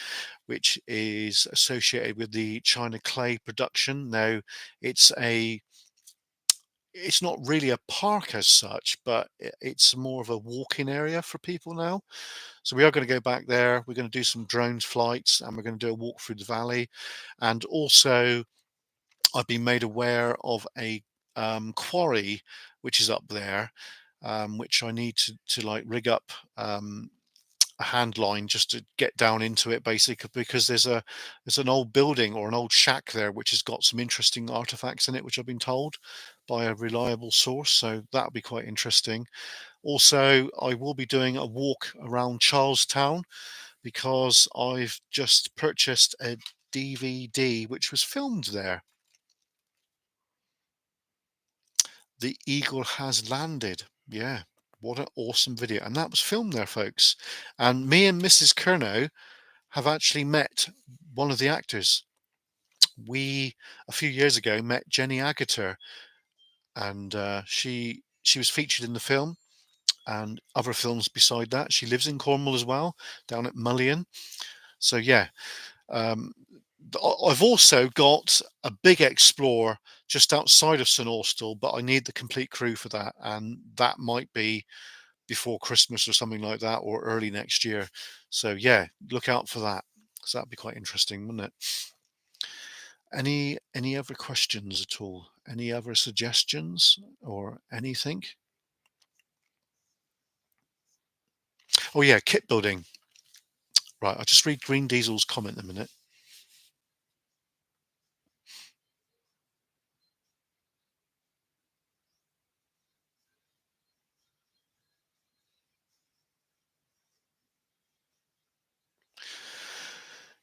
which is associated with the China clay production. Now, it's a it's not really a park as such, but it's more of a walking area for people now. So we are going to go back there. We're going to do some drone flights, and we're going to do a walk through the valley. And also, I've been made aware of a quarry which is up there, which I need to like rig up a hand line just to get down into it, basically, because there's an old building or an old shack there which has got some interesting artifacts in it, which I've been told by a reliable source. So that'll be quite interesting. Also, I will be doing a walk around Charlestown because I've just purchased a DVD which was filmed there. The Eagle has landed. Yeah, what an awesome video. And that was filmed there, folks. And me and Mrs. Kernow have actually met one of the actors. We, a few years ago, met Jenny Agutter, and she was featured in the film. and other films beside that. She lives in Cornwall as well, down at Mullion. So yeah, um, I've also got a big Explorer just outside of St Austell, but I need the complete crew for that, and that might be before Christmas or something like that, or early next year. So yeah, look out for that. So that'd be quite interesting, wouldn't it? Any other questions at all? Any other suggestions or anything? Oh yeah, kit building. Right, I'll just read Green Diesel's comment in a minute.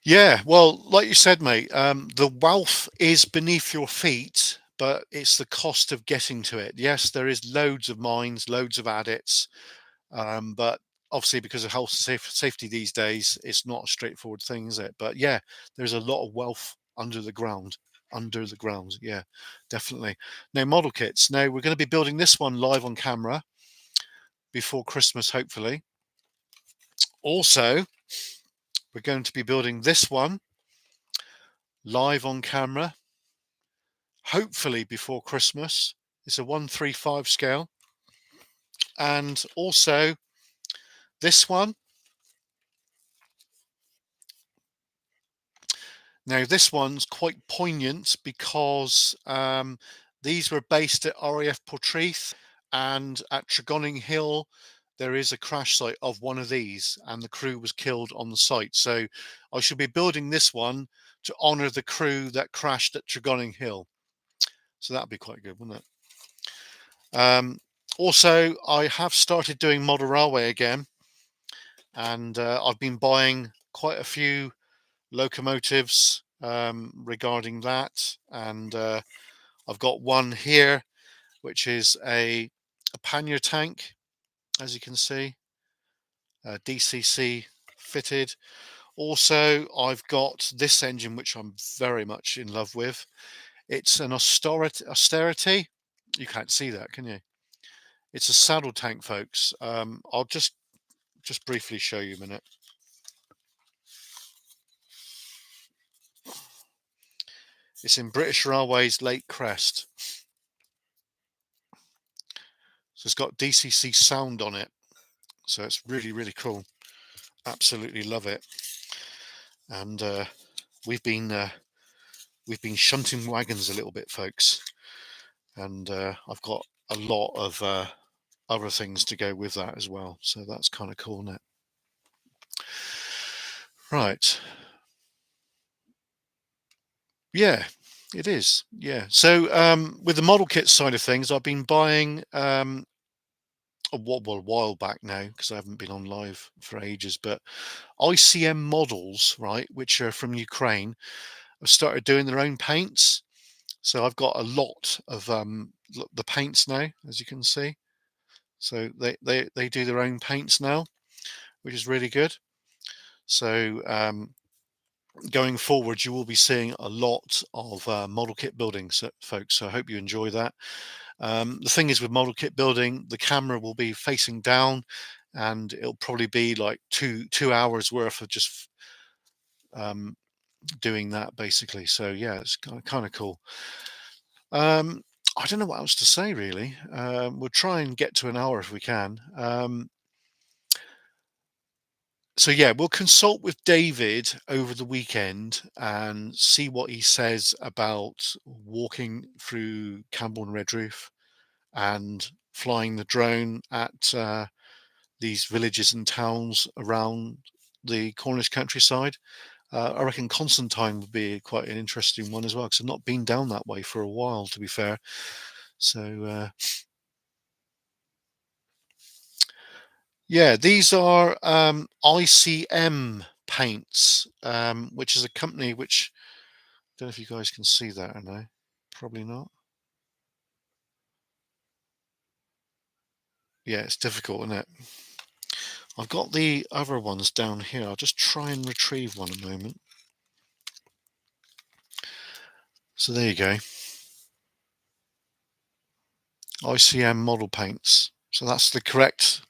Yeah, well, like you said, mate, the wealth is beneath your feet, but it's the cost of getting to it. Yes, there is loads of mines, loads of adits, but obviously because of health and safety these days, it's not a straightforward thing, is it? But yeah, there's a lot of wealth under the ground. Under the ground, yeah, definitely. Now, model kits. Now, we're going to be building this one live on camera before Christmas, hopefully. Also, we're going to be building this one live on camera, hopefully before Christmas. It's a 135 scale. And also this one. Now, this one's quite poignant because these were based at RAF Portreath, and at Tregonning Hill, there is a crash site of one of these, and the crew was killed on the site. So I should be building this one to honour the crew that crashed at Tregonning Hill. So that'd be quite good, wouldn't it? Also, I have started doing model railway again, and I've been buying quite a few locomotives regarding that, and I've got one here which is a pannier tank, as you can see, DCC fitted. Also, I've got this engine which I'm very much in love with. It's an austerity. You can't see that, can you? It's a saddle tank, folks. I'll just briefly show you a minute. It's in British Railways Lake Crest. So it's got DCC sound on it. So it's really, really cool. Absolutely love it. And we've been uh, we've been shunting wagons a little bit, folks. And I've got a lot of other things to go with that as well. So that's kind of cool, isn't it? Right. Yeah, it is. Yeah. So with the model kit side of things, I've been buying a while back now because I haven't been on live for ages, but ICM models, right, which are from Ukraine, have started doing their own paints. So I've got a lot of the paints now, as you can see. So they do their own paints now, which is really good. So going forward, you will be seeing a lot of model kit building, so, folks. So I hope you enjoy that. The thing is with model kit building, the camera will be facing down, and it'll probably be like two hours worth of just um, doing that basically. So yeah, it's kind of cool. Um, I don't know what else to say really. We'll try and get to an hour if we can. So yeah, we'll consult with David over the weekend and see what he says about walking through Campbell and Redroof and flying the drone at these villages and towns around the Cornish countryside. I reckon Constantine would be quite an interesting one as well, because I've not been down that way for a while, to be fair. So yeah, these are ICM paints, which is a company which I don't know if you guys can see that or no. Probably not. Yeah, it's difficult, isn't it? I've got the other ones down here. I'll just try and retrieve one a moment. So there you go. ICM model paints. So that's the correct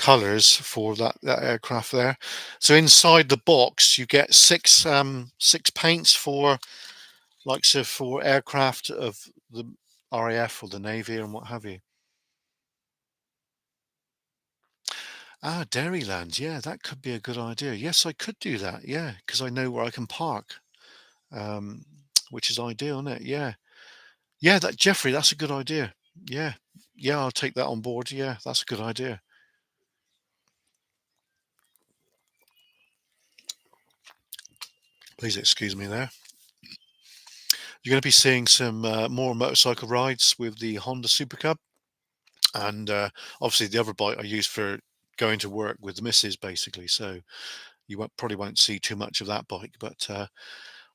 colors for that aircraft there. So inside the box, you get six paints for likes of for aircraft of the RAF or the Navy and what have you. Ah, Dairyland. Yeah, that could be a good idea. Yes, I could do that. Yeah, because I know where I can park, um, which is ideal, isn't it? Yeah. Yeah, that Jeffrey, that's a good idea. Yeah. Yeah, I'll take that on board. Yeah, that's a good idea. Please excuse me there. You're going to be seeing some more motorcycle rides with the Honda Super Cub, and obviously the other bike I use for going to work with the missus, basically. So you probably won't see too much of that bike, but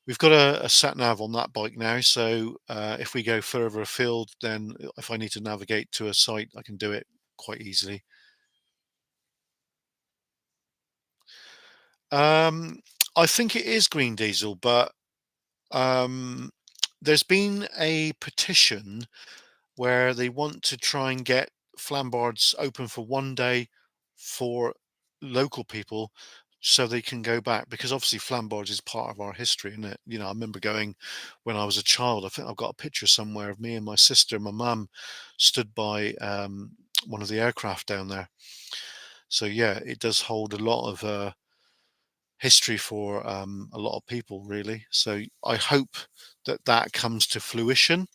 we've got a sat nav on that bike now. So if we go further afield, then if I need to navigate to a site, I can do it quite easily. Um, I think it is green diesel, but um, there's been a petition where they want to try and get Flambards open for one day for local people so they can go back, because obviously Flambards is part of our history, isn't it? I remember going when I was a child. I think I've got a picture somewhere of me and my sister and my mum stood by one of the aircraft down there. So yeah, it does hold a lot of history for a lot of people, really. So I hope that that comes to fruition.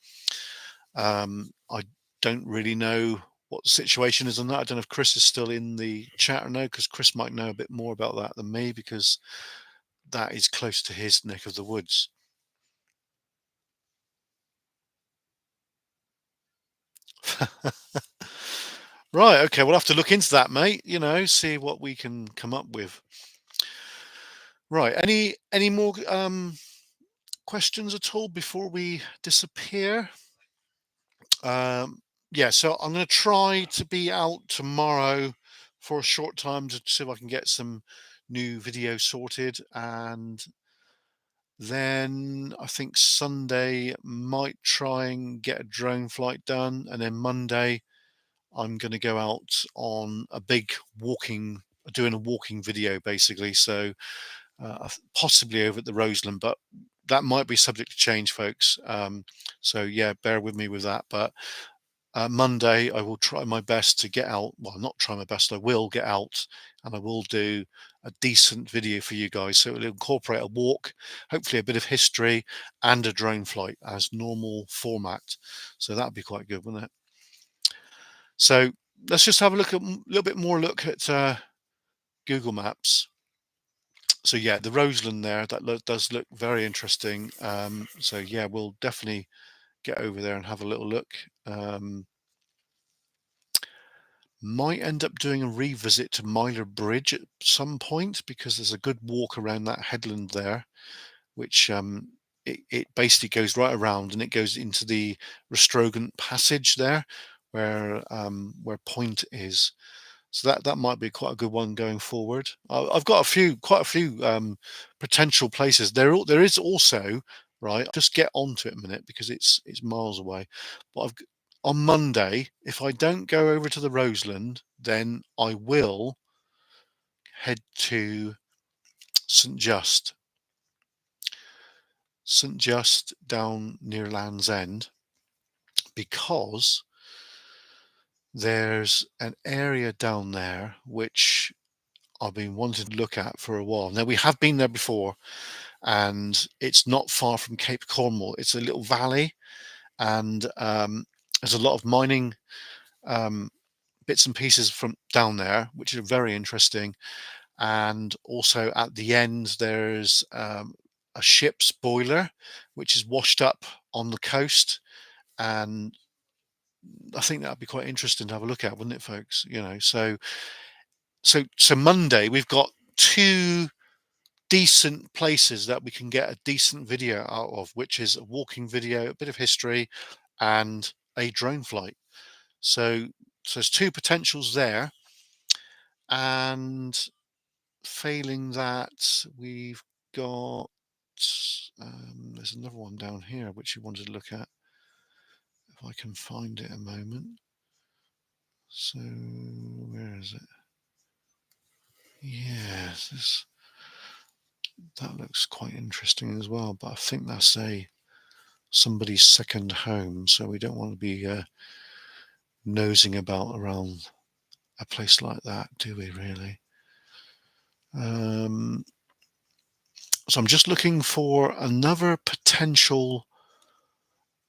I don't really know what the situation is on that. I don't know if Chris is still in the chat or no, because Chris might know a bit more about that than me, because that is close to his neck of the woods. Right, okay, we'll have to look into that, mate. See what we can come up with. Right, any more questions at all before we disappear? Yeah, so I'm going to try to be out tomorrow for a short time to see if I can get some new video sorted, and then I think Sunday might try and get a drone flight done, and then Monday I'm going to go out on a big doing a walking video basically. So possibly over at the Roseland, but that might be subject to change, folks. So yeah, bear with me with that. But Monday, I will try my best to get out. Well, not try my best. I will get out, and I will do a decent video for you guys. So it'll incorporate a walk, hopefully a bit of history, and a drone flight as normal format. So that'd be quite good, wouldn't it? So let's just have a look at a little bit more look at Google Maps. So yeah, the Roseland there, that does look very interesting. So yeah, we'll definitely get over there and have a little look. Might end up doing a revisit to Myler Bridge at some point, because there's a good walk around that headland there, which it basically goes right around and it goes into the Restrogant Passage there, where Point is. So that might be quite a good one going forward. I've got quite a few potential places. There is also, right. Just get onto it a minute because it's miles away. But on Monday, if I don't go over to the Roseland, then I will head to St Just, St Just down near Land's End, because there's an area down there which I've been wanting to look at for a while. Now, we have been there before, and it's not far from Cape Cornwall. It's a little valley, and there's a lot of mining um, bits and pieces from down there, which are very interesting. And also at the end, there's a ship's boiler, which is washed up on the coast. And I think that'd be quite interesting to have a look at, wouldn't it, folks? So Monday we've got two decent places that we can get a decent video out of, which is a walking video, a bit of history, and a drone flight. So there's two potentials there, and failing that, we've got there's another one down here which you wanted to look at. If I can find it a moment. So where is it? Yes, that looks quite interesting as well. But I think that's somebody's second home, so we don't want to be nosing about around a place like that, do we? Really? Um, so I'm just looking for another potential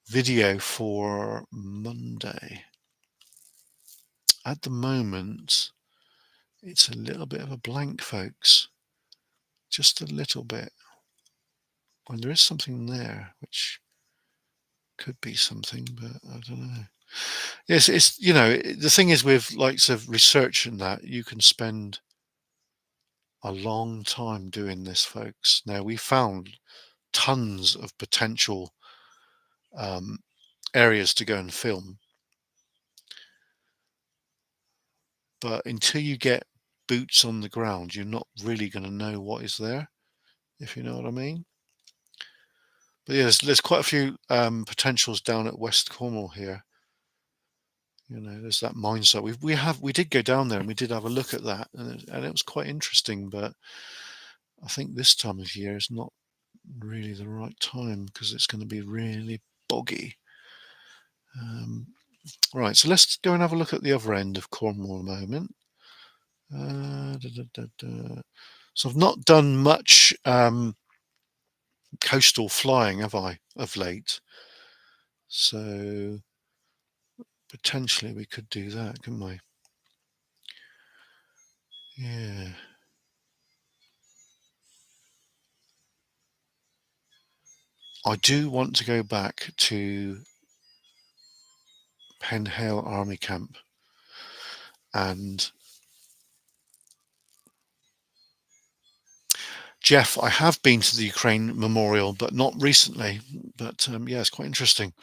video for Monday. At the moment, it's a little bit of a blank, folks. Just a little bit. When there is something there, which could be something, but I don't know. Yes, it's the thing is with likes of research and that you can spend a long time doing this, folks. Now we found tons of potential um, areas to go and film, but until you get boots on the ground, you're not really going to know what is there, if you know what I mean. But yeah, there's quite a few potentials down at West Cornwall here. There's that mine site. We did go down there and we did have a look at that, and it was quite interesting. But I think this time of year is not really the right time because it's going to be really boggy. Um, right, so let's go and have a look at the other end of Cornwall a moment. Da, da, da, da. So I've not done much coastal flying, have I, of late? So potentially we could do that, couldn't we? Yeah. I do want to go back to Penhale Army Camp and Jeff. I have been to the Ukraine Memorial, but not recently. But yeah, it's quite interesting.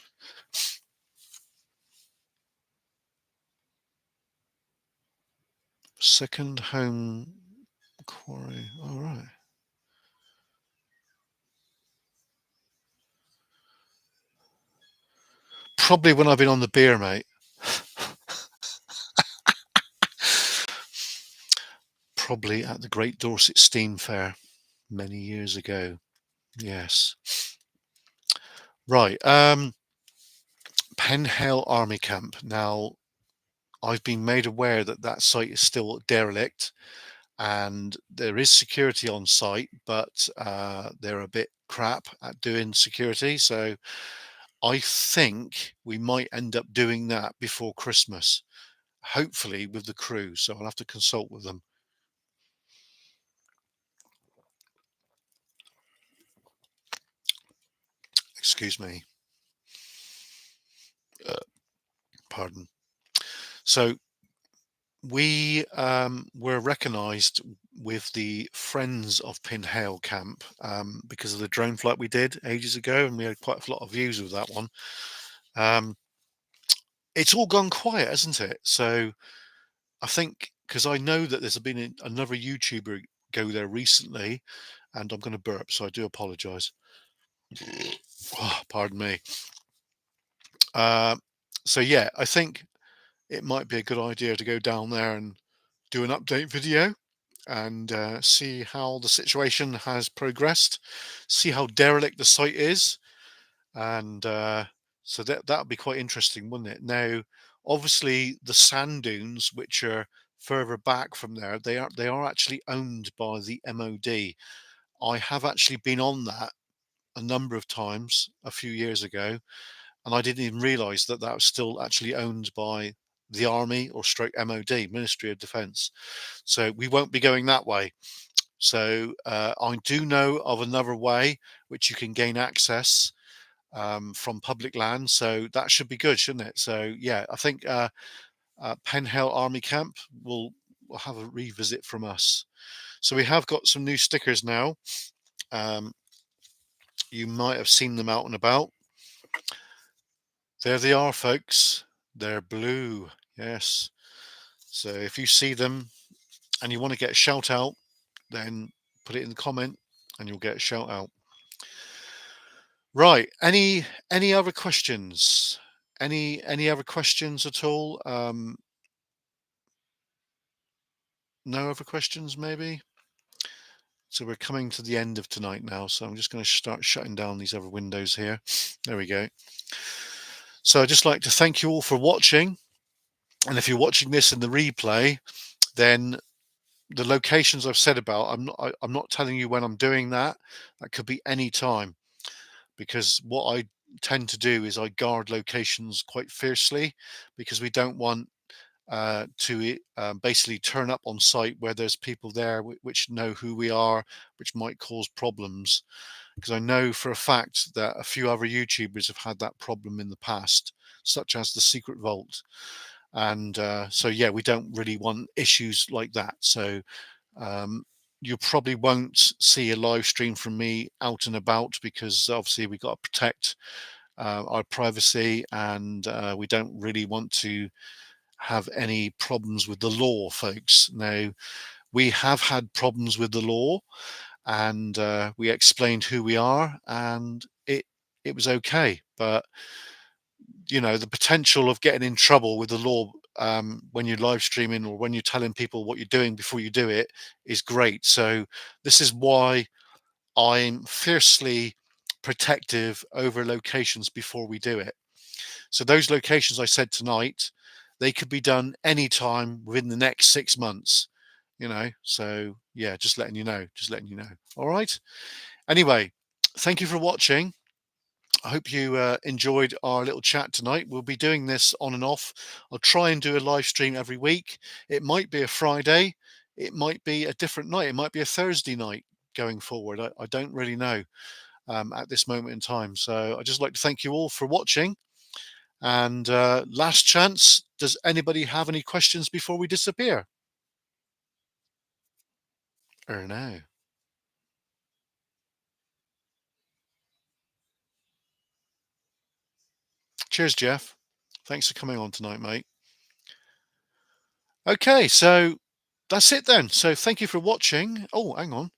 Second home quarry. All right. Probably when I've been on the beer, mate. Probably at the Great Dorset Steam Fair many years ago. Yes. Right. Penhale Army Camp. Now, I've been made aware that that site is still derelict and there is security on site, but they're a bit crap at doing security. So I think we might end up doing that before Christmas, hopefully with the crew. So I'll have to consult with them. Excuse me. Uh, pardon. So we were recognised with the Friends of Pinhale Camp because of the drone flight we did ages ago, and we had quite a lot of views with that one. Um, it's all gone quiet, hasn't it? So I think because I know that there's been another YouTuber go there recently, and I'm going to burp, so I do apologise. Oh, pardon me. Uh, so yeah, I think it might be a good idea to go down there and do an update video and see how the situation has progressed, see how derelict the site is, and so that would be quite interesting, wouldn't it? Now, obviously, the sand dunes, which are further back from there, they are actually owned by the MOD. I have actually been on that a number of times a few years ago, and I didn't even realise that that was still actually owned by the Army or stroke MOD, Ministry of Defence. So we won't be going that way. So I do know of another way which you can gain access from public land. So that should be good, shouldn't it? So yeah, I think Penhale Army Camp will have a revisit from us. So we have got some new stickers now. Um, you might have seen them out and about. There they are, folks. They're blue. Yes. So if you see them and you want to get a shout out, then put it in the comment and you'll get a shout out. Right. Any other questions? Any other questions at all? No other questions, maybe? So we're coming to the end of tonight now, so I'm just going to start shutting down these other windows here. There we go. So I'd just like to thank you all for watching. And if you're watching this in the replay, then the locations I've said about, I'm not telling you when I'm doing that. That could be any time, because what I tend to do is I guard locations quite fiercely, because we don't want to basically turn up on site where there's people there which know who we are, which might cause problems. Because I know for a fact that a few other YouTubers have had that problem in the past, such as the Secret Vault. And so, yeah, we don't really want issues like that. So um, you probably won't see a live stream from me out and about, because obviously we got to protect our privacy, and we don't really want to have any problems with the law, folks. Now, we have had problems with the law, and we explained who we are, and it was okay. But the potential of getting in trouble with the law when you're live streaming, or when you're telling people what you're doing before you do it, is great. So this is why I'm fiercely protective over locations before we do it. So those locations I said tonight, they could be done anytime within the next 6 months. So yeah, just letting you know. All right. Anyway, thank you for watching. I hope you enjoyed our little chat tonight. We'll be doing this on and off. I'll try and do a live stream every week. It might be a Friday. It might be a different night. It might be a Thursday night going forward. I don't really know at this moment in time. So I'd just like to thank you all for watching. And last chance, does anybody have any questions before we disappear? Or no? Cheers, Jeff. Thanks for coming on tonight, mate. Okay, so that's it then. So thank you for watching. Oh, hang on.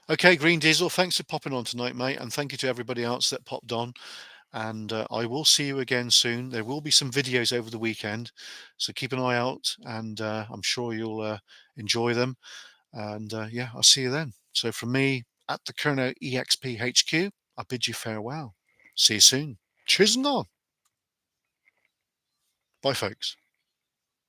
Okay, Green Diesel, thanks for popping on tonight, mate. And thank you to everybody else that popped on. And I will see you again soon. There will be some videos over the weekend, so keep an eye out, and I'm sure you'll enjoy them. And yeah, I'll see you then. So from me at the Kernow Exp HQ, I bid you farewell. See you soon. Cheers and on. Bye, folks.